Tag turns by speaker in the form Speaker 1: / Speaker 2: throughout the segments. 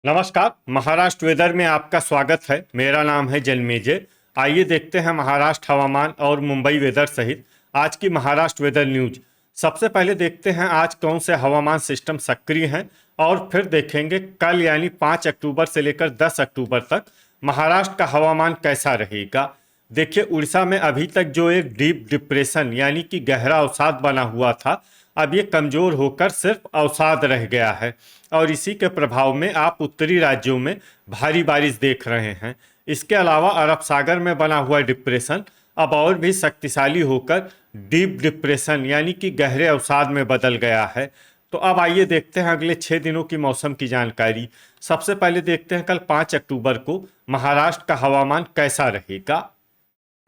Speaker 1: नमस्कार। महाराष्ट्र वेदर में आपका स्वागत है। मेरा नाम है जन्मेजय। आइए देखते हैं महाराष्ट्र हवामान और मुंबई वेदर सहित आज की महाराष्ट्र वेदर न्यूज। सबसे पहले देखते हैं आज कौन से हवामान सिस्टम सक्रिय हैं और फिर देखेंगे कल यानी 5 अक्टूबर से लेकर 10 अक्टूबर तक महाराष्ट्र का हवामान कैसा रहेगा। देखिए, उड़ीसा में अभी तक जो एक डीप डिप्रेशन यानी कि गहरा अवसाद बना हुआ था, अब ये कमजोर होकर सिर्फ अवसाद रह गया है और इसी के प्रभाव में आप उत्तरी राज्यों में भारी बारिश देख रहे हैं। इसके अलावा अरब सागर में बना हुआ डिप्रेशन अब और भी शक्तिशाली होकर डीप डिप्रेशन यानी कि गहरे अवसाद में बदल गया है। तो अब आइए देखते हैं अगले 6 दिनों की मौसम की जानकारी। सबसे पहले देखते हैं कल 5 अक्टूबर को महाराष्ट्र का हवामान कैसा रहेगा।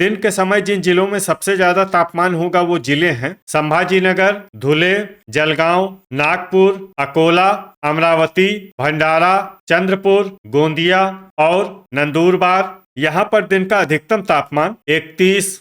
Speaker 1: दिन के समय जिन जिलों में सबसे ज्यादा तापमान होगा वो जिले हैं संभाजीनगर, धुले, जलगांव, नागपुर, अकोला, अमरावती, भंडारा, चंद्रपुर, गोंदिया और नंदुरबार। यहाँ पर दिन का अधिकतम तापमान 31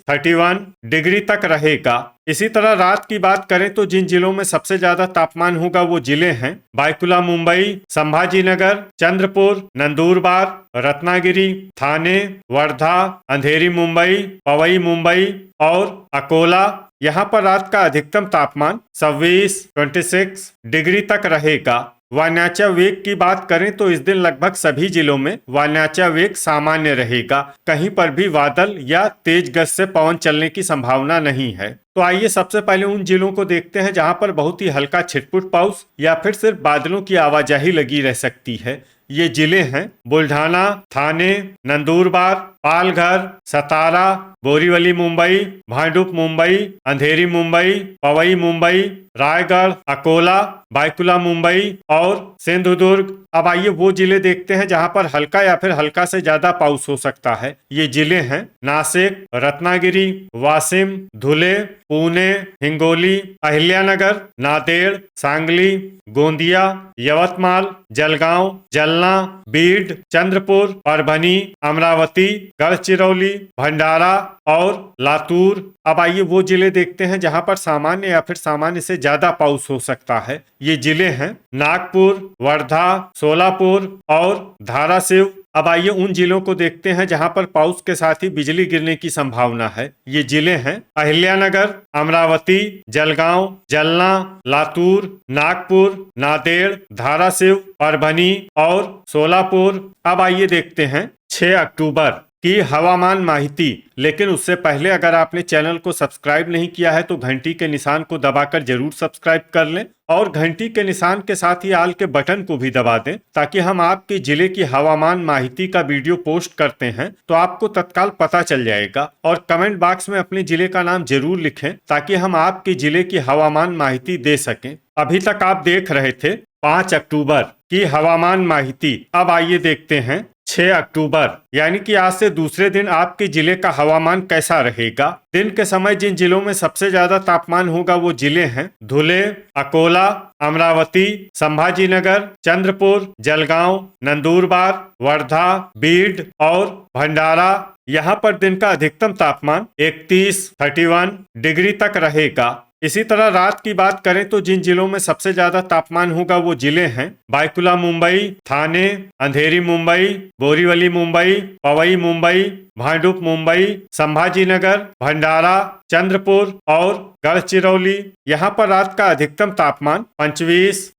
Speaker 1: डिग्री तक रहेगा। इसी तरह रात की बात करें तो जिन जिलों में सबसे ज्यादा तापमान होगा वो जिले हैं बायकुला मुंबई, संभाजीनगर, चंद्रपुर, नंदुरबार, रत्नागिरी, थाने, वर्धा, अंधेरी मुंबई, पवई मुंबई और अकोला। यहाँ पर रात का अधिकतम तापमान 26 डिग्री तक रहेगा। वायनाचा वेग की बात करें तो इस दिन लगभग सभी जिलों में वायनाचा वेग सामान्य रहेगा। कहीं पर भी बादल या तेज गति से पवन चलने की संभावना नहीं है। तो आइए सबसे पहले उन जिलों को देखते हैं जहां पर बहुत ही हल्का छिटपुट पाउस या फिर सिर्फ बादलों की आवाजाही लगी रह सकती है। ये जिले हैं बुल्ढाना, थाने, नंदुरबार, पालघर, सतारा, बोरीवली मुंबई, भांडुप मुंबई, अंधेरी मुंबई, पवई मुंबई, रायगढ़, अकोला, बायकुला मुंबई और सिंधुदुर्ग। अब आइए वो जिले देखते हैं जहां पर हल्का या फिर हल्का से ज्यादा पाउस हो सकता है। ये जिले हैं नासिक, रत्नागिरी, वाशिम, धुले, पुणे, हिंगोली, अहिल्यानगर, नांदेड़, सांगली, गोंदिया, यवतमाल, जलगांव, जलना, बीड, चंद्रपुर, परभनी, अमरावती, गढ़चिरौली, भंडारा और लातूर। अब आइए वो जिले देखते हैं जहां पर सामान्य या फिर सामान्य से ज्यादा पाउस हो सकता है। ये जिले हैं नागपुर, वर्धा, सोलापुर और धाराशिव। अब आइए उन जिलों को देखते हैं जहां पर पाउस के साथ ही बिजली गिरने की संभावना है। ये जिले हैं अहिल्यानगर, अमरावती, जलगांव, जलना, लातूर, नागपुर, नांदेड़, धाराशिव, परभनी और सोलापुर। अब आइए देखते हैं 6 अक्टूबर की हवामान माहिती। लेकिन उससे पहले अगर आपने चैनल को सब्सक्राइब नहीं किया है तो घंटी के निशान को दबाकर जरूर सब्सक्राइब कर लें और घंटी के निशान के साथ ही आल के बटन को भी दबा दें ताकि हम आपके जिले की हवामान माहिती का वीडियो पोस्ट करते हैं तो आपको तत्काल पता चल जाएगा। और कमेंट बॉक्स में अपने जिले का नाम जरूर लिखें ताकि हम आपके जिले की हवामान माहिती दे सकें। अभी तक आप देख रहे थे 5 अक्टूबर की हवामान माहिती। अब आइए देखते हैं 6 अक्टूबर यानी कि आज से दूसरे दिन आपके जिले का हवामान कैसा रहेगा। दिन के समय जिन जिलों में सबसे ज्यादा तापमान होगा वो जिले हैं धुले, अकोला, अमरावती, संभाजीनगर, चंद्रपुर, जलगांव, नंदुरबार, वर्धा, बीड और भंडारा। यहाँ पर दिन का अधिकतम तापमान 31 डिग्री तक रहेगा। इसी तरह रात की बात करें तो जिन जिलों में सबसे ज्यादा तापमान होगा वो जिले हैं बायकुला मुंबई, थाने, अंधेरी मुंबई, बोरीवली मुंबई, पवई मुंबई, भांडुप मुंबई, संभाजीनगर, भंडारा, चंद्रपुर और गढ़चिरौली। यहाँ पर रात का अधिकतम तापमान 25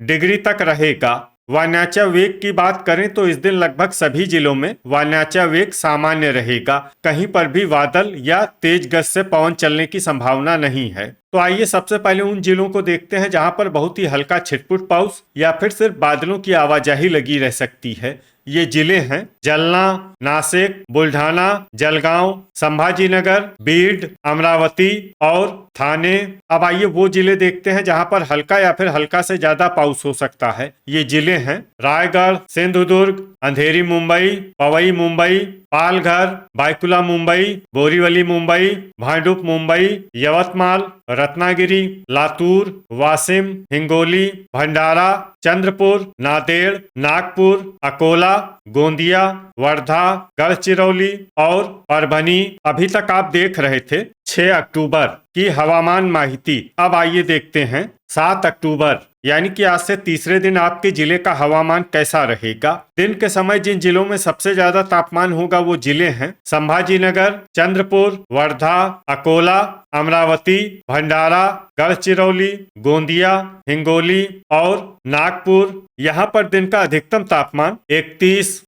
Speaker 1: डिग्री तक रहेगा। वायनाचा वेग की बात करें तो इस दिन लगभग सभी जिलों में वायनाचा वेग सामान्य रहेगा। कहीं पर भी बादल या तेज गति से पवन चलने की संभावना नहीं है। तो आइए सबसे पहले उन जिलों को देखते हैं जहां पर बहुत ही हल्का छिटपुट पाउस या फिर सिर्फ बादलों की आवाजाही लगी रह सकती है। ये जिले हैं जलना, नासिक, बुल्ढाना, जलगांव, संभाजीनगर, बीड, अमरावती और थाने। अब आइए वो जिले देखते हैं जहां पर हल्का या फिर हल्का से ज्यादा पाउस हो सकता है। ये जिले हैं रायगढ़, सिंधुदुर्ग, अंधेरी मुंबई, पवई मुंबई, पालघर, बायकुला मुंबई, बोरीवली मुंबई, भांडुप मुंबई, यवतमाल, रत्नागिरी, लातूर, वाशिम, हिंगोली, भंडारा, चंद्रपुर, नांदेड़, नागपुर, अकोला, गोंदिया, वर्धा, गढ़चिरौली और परभनी। अभी तक आप देख रहे थे 6 अक्टूबर की हवामान माहिती। अब आइए देखते हैं 7 अक्टूबर यानी कि आज से तीसरे दिन आपके जिले का हवामान कैसा रहेगा। दिन के समय जिन जिलों में सबसे ज्यादा तापमान होगा वो जिले हैं संभाजीनगर, चंद्रपुर, वर्धा, अकोला, अमरावती, भंडारा, गढ़चिरौली, गोंदिया, हिंगोली और नागपुर। यहाँ पर दिन का अधिकतम तापमान 31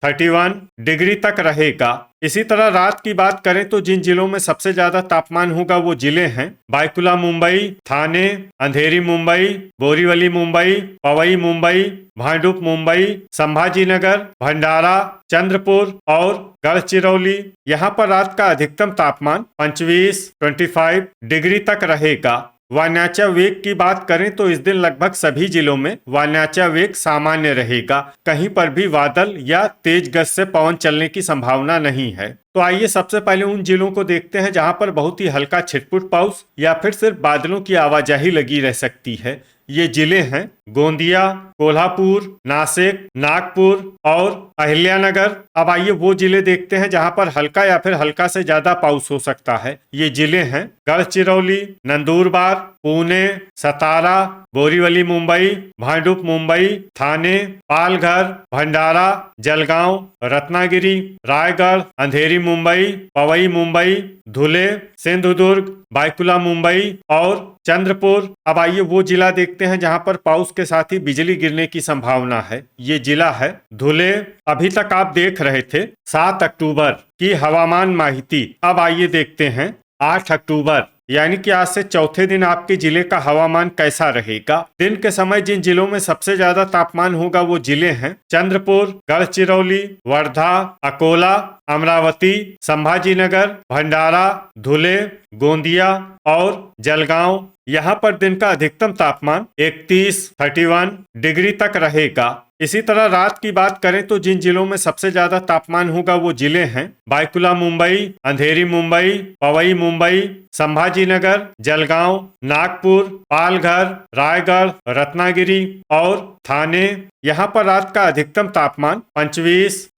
Speaker 1: डिग्री तक रहेगा। इसी तरह रात की बात करें तो जिन जिलों में सबसे ज्यादा तापमान होगा वो जिले हैं बायकुला मुंबई, थाने, अंधेरी मुंबई, बोरीवली मुंबई, पवई मुंबई, भांडुप मुंबई, संभाजीनगर, भंडारा, चंद्रपुर और गढ़चिरौली। यहाँ पर रात का अधिकतम तापमान 25 डिग्री तक रहेगा। वायनाचा वेग की बात करें तो इस दिन लगभग सभी जिलों में वायनाचा वेग सामान्य रहेगा। कहीं पर भी बादल या तेज गति से पवन चलने की संभावना नहीं है। तो आइए सबसे पहले उन जिलों को देखते हैं जहां पर बहुत ही हल्का छिटपुट पाउस या फिर सिर्फ बादलों की आवाजाही लगी रह सकती है। ये जिले हैं गोंदिया, कोल्हापुर, नासिक, नागपुर और अहिल्यानगर। अब आइए वो जिले देखते हैं जहां पर हल्का या फिर हल्का से ज्यादा पाउस हो सकता है। ये जिले हैं गढ़चिरौली, नंदुरबार, पुणे, सतारा, बोरीवली मुंबई, भांडुप मुंबई, थाने, पालघर, भंडारा, जलगांव, रत्नागिरी, रायगढ़, अंधेरी मुंबई, पवई मुंबई, धुले, सिंधुदुर्ग, बायकुला मुंबई और चंद्रपुर। अब आइए वो जिला देखते हैं जहां पर पाउस के साथ ही बिजली गिरने की संभावना है। ये जिला है धुले। अभी तक आप देख रहे थे 7 अक्टूबर की हवामान माहिती। अब आइए देखते हैं 8 अक्टूबर यानी कि आज से चौथे दिन आपके जिले का हवामान कैसा रहेगा। दिन के समय जिन जिलों में सबसे ज्यादा तापमान होगा वो जिले हैं चंद्रपुर, गढ़चिरौली, वर्धा, अकोला, अमरावती, संभाजीनगर, भंडारा, धुले, गोंदिया और जलगांव। यहाँ पर दिन का अधिकतम तापमान 31 डिग्री तक रहेगा। इसी तरह रात की बात करें तो जिन जिलों में सबसे ज्यादा तापमान होगा वो जिले हैं बायकुला मुंबई, अंधेरी मुंबई, पवई मुंबई, संभाजीनगर, जलगांव, नागपुर, पालघर, रायगढ़, रत्नागिरी और थाने। यहाँ पर रात का अधिकतम तापमान 25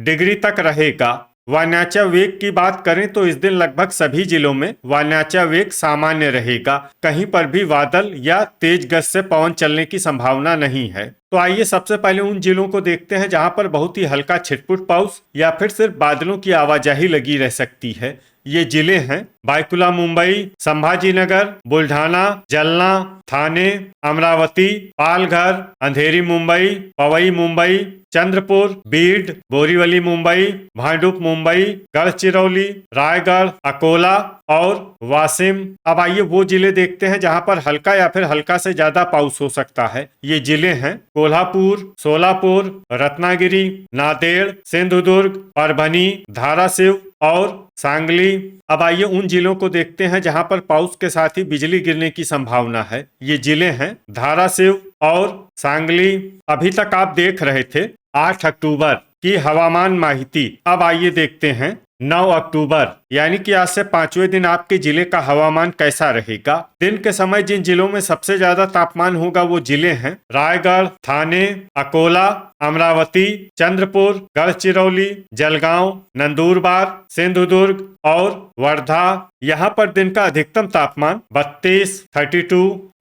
Speaker 1: डिग्री तक रहेगा। वायनाचा वेग की बात करें तो इस दिन लगभग सभी जिलों में वायनाचा वेग सामान्य रहेगा। कहीं पर भी बादल या तेज गति से पवन चलने की संभावना नहीं है। तो आइए सबसे पहले उन जिलों को देखते हैं जहां पर बहुत ही हल्का छिटपुट पाउस या फिर सिर्फ बादलों की आवाजाही लगी रह सकती है। ये जिले हैं बायकुला मुंबई, संभाजीनगर, बुल्ढाना, जलना, थाने, अमरावती, पालघर, अंधेरी मुंबई, पवई मुंबई, चंद्रपुर, बीड, बोरीवली मुंबई, भांडुप मुंबई, गढ़चिरौली, रायगढ़, अकोला और वाशिम। अब आइए वो जिले देखते हैं जहां पर हल्का या फिर हल्का से ज्यादा पाउस हो सकता है। ये जिले हैं कोल्हापुर, सोलापुर, रत्नागिरी, नांदेड़, सिंधुदुर्ग, परभनी, धाराशिव और सांगली। अब आइए उन जिलों को देखते हैं जहां पर पाउस के साथ ही बिजली गिरने की संभावना है। ये जिले हैं धाराशिव और सांगली। अभी तक आप देख रहे थे 8 अक्टूबर की हवामान माहिती। अब आइए देखते हैं 9 अक्टूबर यानी कि आज से 5वें दिन आपके जिले का हवामान कैसा रहेगा। दिन के समय जिन जिलों में सबसे ज्यादा तापमान होगा वो जिले हैं रायगढ़, थाने, अकोला, अमरावती, चंद्रपुर, गढ़चिरौली, जलगांव, नंदुरबार, सिंधुदुर्ग और वर्धा। यहाँ पर दिन का अधिकतम तापमान 32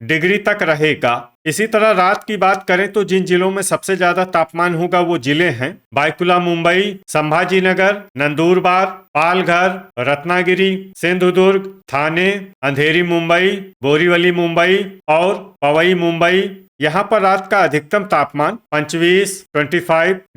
Speaker 1: डिग्री तक रहेगा। इसी तरह रात की बात करें तो जिन जिलों में सबसे ज्यादा तापमान होगा वो जिले हैं बायकुला मुंबई, संभाजीनगर, नंदुरबार, पालघर, रत्नागिरी, सिंधुदुर्ग, थाने, अंधेरी मुंबई, बोरीवली मुंबई और पवई मुंबई। यहाँ पर रात का अधिकतम तापमान 25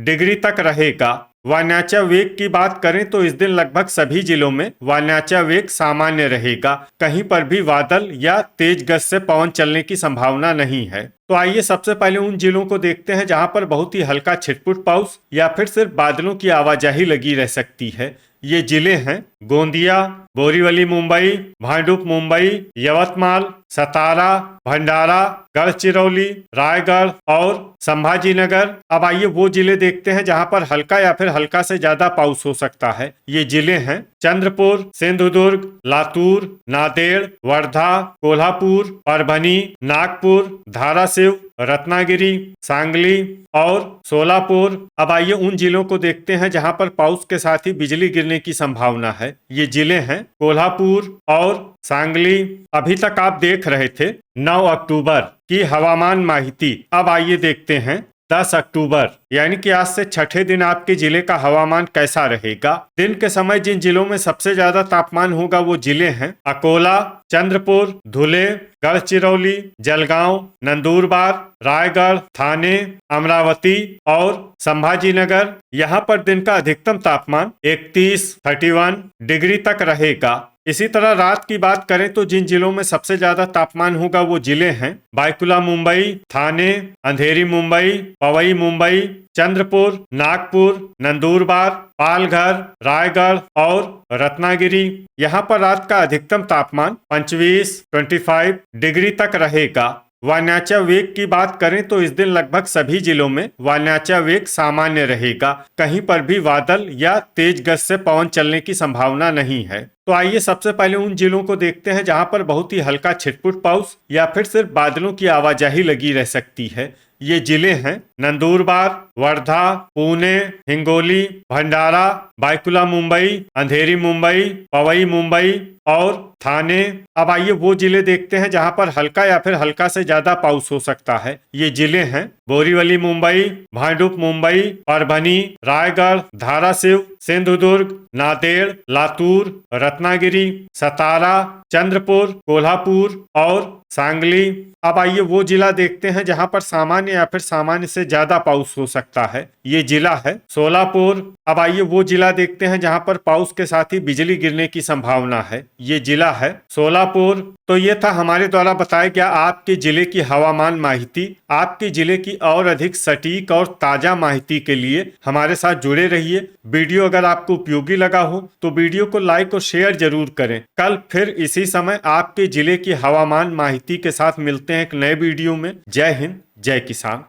Speaker 1: डिग्री तक रहेगा। वायनाचा वेग की बात करें तो इस दिन लगभग सभी जिलों में वायनाचा वेग सामान्य रहेगा। कहीं पर भी बादल या तेज गति से पवन चलने की संभावना नहीं है। तो आइए सबसे पहले उन जिलों को देखते हैं जहां पर बहुत ही हल्का छिटपुट पाउस या फिर सिर्फ बादलों की आवाजाही लगी रह सकती है। ये जिले हैं गोंदिया, बोरीवली मुंबई, भांडुप मुंबई, यवतमाल, सतारा, भंडारा, गढ़चिरौली, रायगढ़ और संभाजीनगर। अब आइए वो जिले देखते हैं जहां पर हल्का या फिर हल्का से ज्यादा पाउस हो सकता है। ये जिले हैं चंद्रपुर, सिंधुदुर्ग, लातूर, नांदेड़, वर्धा, कोल्हापुर, परभनी, नागपुर, धाराशिव, रत्नागिरी, सांगली और सोलापुर। अब आइए उन जिलों को देखते हैं जहां पर पाउस के साथ ही बिजली गिरने की संभावना है। ये जिले हैं कोल्हापुर और सांगली। अभी तक आप देख रहे थे 9 अक्टूबर की हवामान माहिती। अब आइए देखते हैं 10 अक्टूबर यानी कि आज से छठे दिन आपके जिले का हवामान कैसा रहेगा। दिन के समय जिन जिलों में सबसे ज्यादा तापमान होगा वो जिले हैं अकोला, चंद्रपुर, धुले, गढ़चिरौली, जलगांव, नंदुरबार, रायगढ़, थाने, अमरावती और संभाजीनगर। यहाँ पर दिन का अधिकतम तापमान 31 डिग्री तक रहेगा। इसी तरह रात की बात करें तो जिन जिलों में सबसे ज्यादा तापमान होगा वो जिले हैं बायकुला मुंबई, थाने, अंधेरी मुंबई, पवई मुंबई, चंद्रपुर, नागपुर, नंदुरबार, पालघर, रायगढ़ और रत्नागिरी। यहाँ पर रात का अधिकतम तापमान 25 डिग्री तक रहेगा। वायनाचा वेग की बात करें तो इस दिन लगभग सभी जिलों में वायनाचा वेग सामान्य रहेगा। कहीं पर भी बादल या तेज गति से पवन चलने की संभावना नहीं है। तो आइए सबसे पहले उन जिलों को देखते हैं जहां पर बहुत ही हल्का छिटपुट पाउस या फिर सिर्फ बादलों की आवाजाही लगी रह सकती है। ये जिले हैं नंदुरबार, वर्धा, पुणे, हिंगोली, भंडारा, बायकुला मुंबई, अंधेरी मुंबई, पवई मुंबई और थाने। अब आइए वो जिले देखते हैं जहां पर हल्का या फिर हल्का से ज्यादा पाउस हो सकता है। ये जिले हैं बोरीवली मुंबई, भांडुप मुंबई, परभनी, रायगढ़, धाराशिव, सिंधुदुर्ग, नांदेड़, लातूर, रत्नागिरी, सतारा, चंद्रपुर, कोल्हापुर और सांगली। अब आइए वो जिला देखते हैं जहां पर सामान्य या फिर सामान्य से ज्यादा पाउस हो सकता है। ये जिला है सोलापुर। अब आइए वो जिला देखते हैं जहां पर पाउस के साथ ही बिजली गिरने की संभावना है। ये जिला है सोलापुर। तो ये था हमारे द्वारा बताया गया आपके जिले की हवामान माहिती। आपके जिले की और अधिक सटीक और ताजा माहिती के लिए हमारे साथ जुड़े रहिए। वीडियो अगर आपको उपयोगी लगा हो तो वीडियो को लाइक और शेयर जरूर करें। कल फिर इसी समय आपके जिले की हवामान माहिती के साथ मिलते हैं एक नए वीडियो में। जय हिंद, जय किसान।